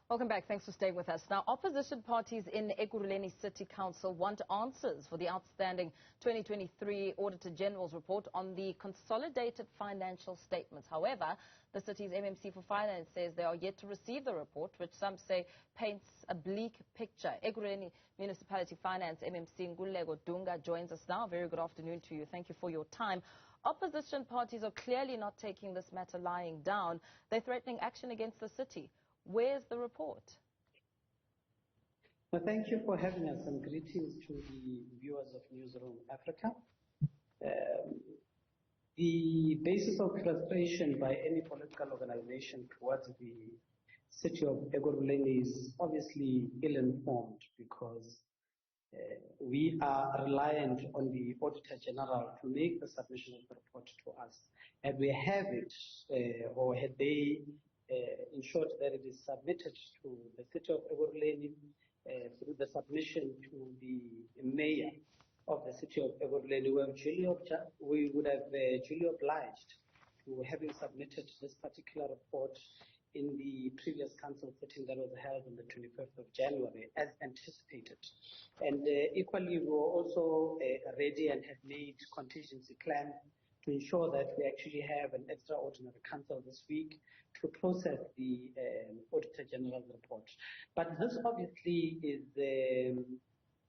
Welcome back. Thanks for staying with us. Now, opposition parties in Ekurhuleni City Council want answers for the outstanding 2023 Auditor-General's report on the consolidated financial statements. However, the city's MMC for Finance says they are yet to receive the report, which some say paints a bleak picture. Ekurhuleni Municipality Finance MMC Nkululeko Dunga joins us now. Very good afternoon to you. Thank you for your time. Opposition parties are clearly not taking this matter lying down. They're threatening action against the city. Where's the report? Well, thank you for having us, and greetings to the viewers of Newzroom Afrika. The basis of frustration by any political organization towards the city of Ekurhuleni is obviously ill-informed, because we are reliant on the Auditor-General to make the submission of the report to us. Had we have it, or had they ensured that it is submitted to the city of Ekurhuleni through the submission to the mayor of the city of Ekurhuleni, we would have duly obliged to having submitted this particular report in the previous council sitting that was held on the 21st of January, as anticipated. And equally, we were also ready and had made contingency plans to ensure that we actually have an extraordinary council this week to process the Auditor-General report. But this obviously is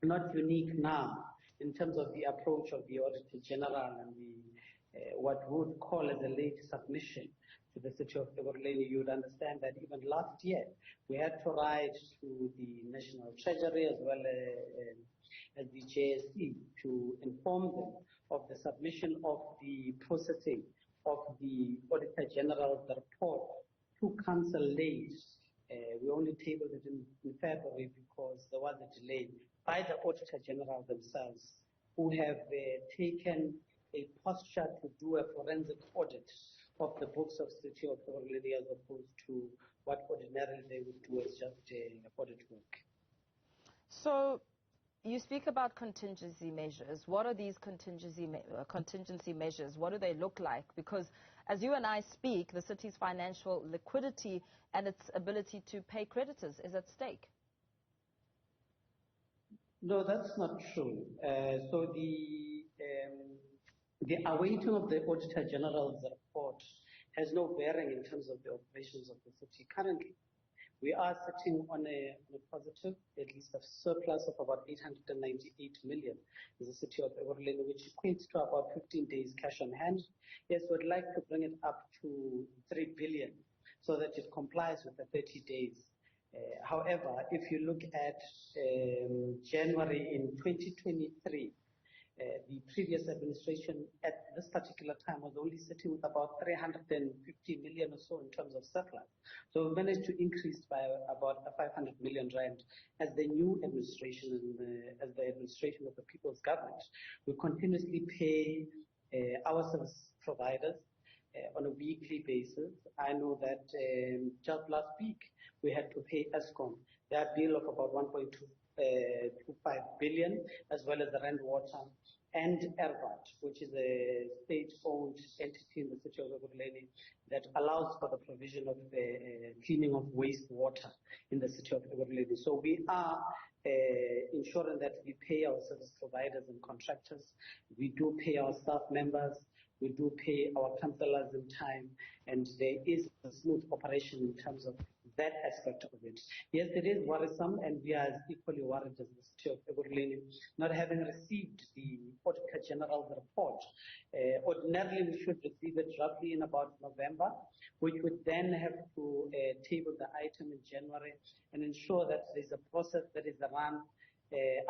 not unique now in terms of the approach of the Auditor-General and the what we would call as a late submission to the city of Ekurhuleni. You would understand that even last year we had to write to the National Treasury as well as the JSE to inform them of the submission of the processing of the Auditor-General's report to council late. We only tabled it in February because there was a delay by the Auditor-General themselves, who have taken a posture to do a forensic audit of the books of the city of Ekurhuleni, as opposed to what ordinarily they would do as just audit work. So, you speak about contingency measures. What are these contingency measures? What do they look like? Because as you and I speak, the city's financial liquidity and its ability to pay creditors is at stake. No, that's not true. So the awaiting of the Auditor-General's report has no bearing in terms of the operations of the city. Currently, we are sitting on a positive, at least a surplus of about 898 million in the city of Ekurhuleni, which equates to about 15 days cash on hand. Yes, we'd like to bring it up to 3 billion so that it complies with the 30 days. However, if you look at January in 2023, the previous administration at this particular time was only sitting with about 350 million or so in terms of surplus. So we managed to increase by about 500 million rand as the new administration and as the administration of the people's government. We continuously pay our service providers on a weekly basis. I know that just last week we had to pay Eskom their bill of about 1.25 billion, as well as the Rand Water and Ervat, which is a state-owned entity in the city of Ekurhuleni that allows for the provision of cleaning of wastewater in the city of Ekurhuleni. So we are ensuring that we pay our service providers and contractors. We do pay our staff members. We do pay our councillors in time, and there is a smooth operation in terms of that aspect of it. Yes, it is worrisome, and we are equally worried as the city of Ekurhuleni, not having received the Auditor-General's report. Ordinarily, we should receive it roughly in about November, which would then have to table the item in January and ensure that there is a process that is run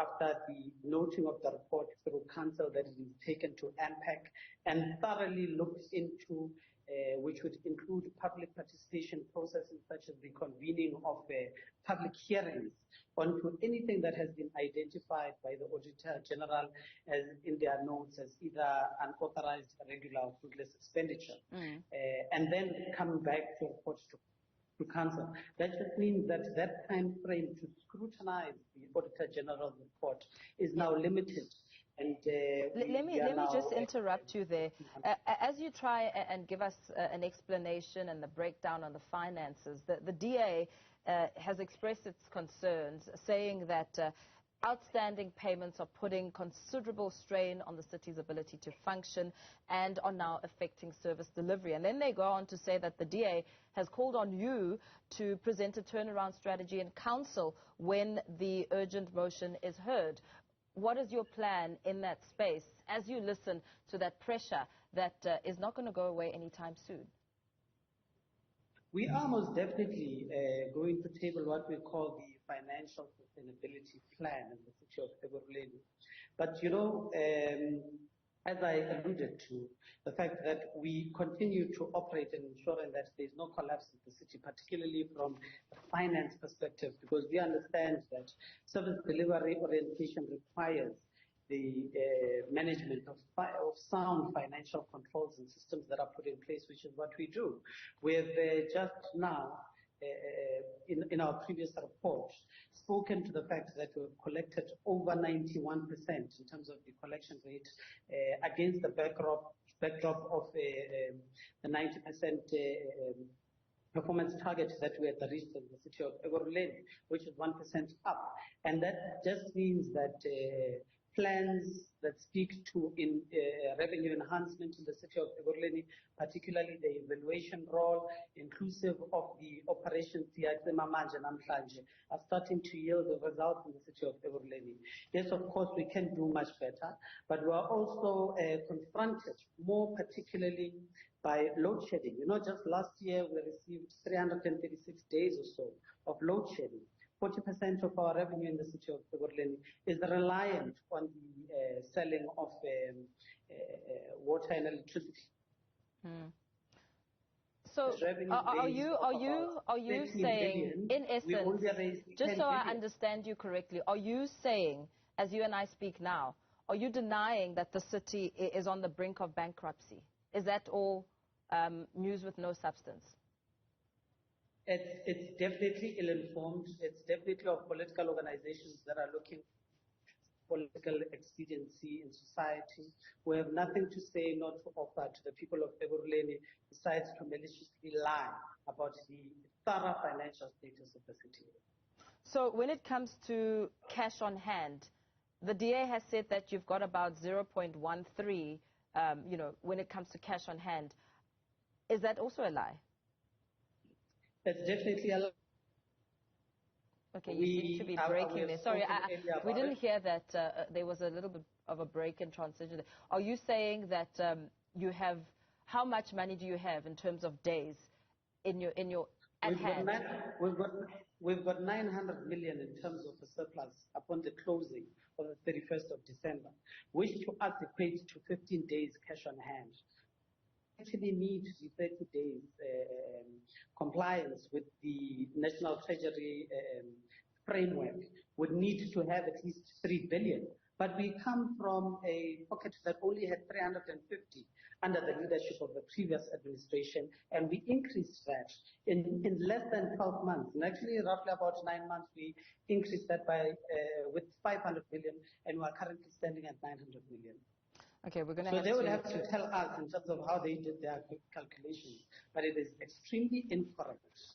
after the noting of the report through council, that it is taken to ANPAC and thoroughly looked into, which would include public participation processes such as the convening of public hearings onto anything that has been identified by the Auditor-General as in their notes as either unauthorized, irregular, or fruitless expenditure, and then come back to report to council. That just means that that time frame to scrutinize the Auditor-General's report is now limited. And let me just interrupt you there. As you try and give us an explanation and the breakdown on the finances, the DA has expressed its concerns, saying that outstanding payments are putting considerable strain on the city's ability to function and are now affecting service delivery. And then they go on to say that the DA has called on you to present a turnaround strategy in council when the urgent motion is heard. What is your plan in that space as you listen to that pressure that is not going to go away anytime soon? We are most definitely going to table what we call the financial sustainability plan in the city of Ekurhuleni. But, you know, as I alluded to, the fact that we continue to operate and ensuring that there is no collapse in the city, particularly from a finance perspective, because we understand that service delivery orientation requires the management of sound financial controls and systems that are put in place, which is what we do. We've just now, in our previous report, spoken to the fact that we've collected over 91% in terms of the collection rate against the backdrop of the 90% performance target that we had reached in the city of Ekurhuleni, which is 1% up. And that just means that plans that speak to revenue enhancement in the city of Ekurhuleni, particularly the evaluation role, inclusive of the operations are starting to yield the results in the city of Ekurhuleni. Yes, of course, we can do much better, but we are also confronted more particularly by load shedding. You know, just last year we received 336 days or so of load shedding. 40% of our revenue in the city of Ekurhuleni is reliant on the selling of water and electricity. So are you saying, in essence, just so I understand you correctly, are you saying, as you and I speak now, are you denying that the city is on the brink of bankruptcy? Is that all news with no substance? It's definitely ill-informed. It's definitely of political organizations that are looking for political expediency in society. We have nothing to say, not to offer to the people of Ekurhuleni, besides to maliciously lie about the thorough financial status of the city. So when it comes to cash on hand, the DA has said that you've got about 0.13, when it comes to cash on hand. Is that also a lie? It's definitely a lie. Okay, you seem to be breaking there. Sorry, we didn't hear that there was a little bit of a break in transition. Are you saying that you have, how much money do you have in terms of days in your at hand? We've got 900 million in terms of a surplus upon the closing of the 31st of December, which to us equates to 15 days cash on hand. Actually need the 30 days compliance with the National Treasury framework would need to have at least 3 billion. But we come from a pocket that only had 350 under the leadership of the previous administration, and we increased that in less than 12 months. And actually, roughly about 9 months, we increased that by with 500 million, and we are currently standing at 900 million. Okay, we're going to so they would have to tell us in terms of how they did their calculations, but it is extremely incorrect.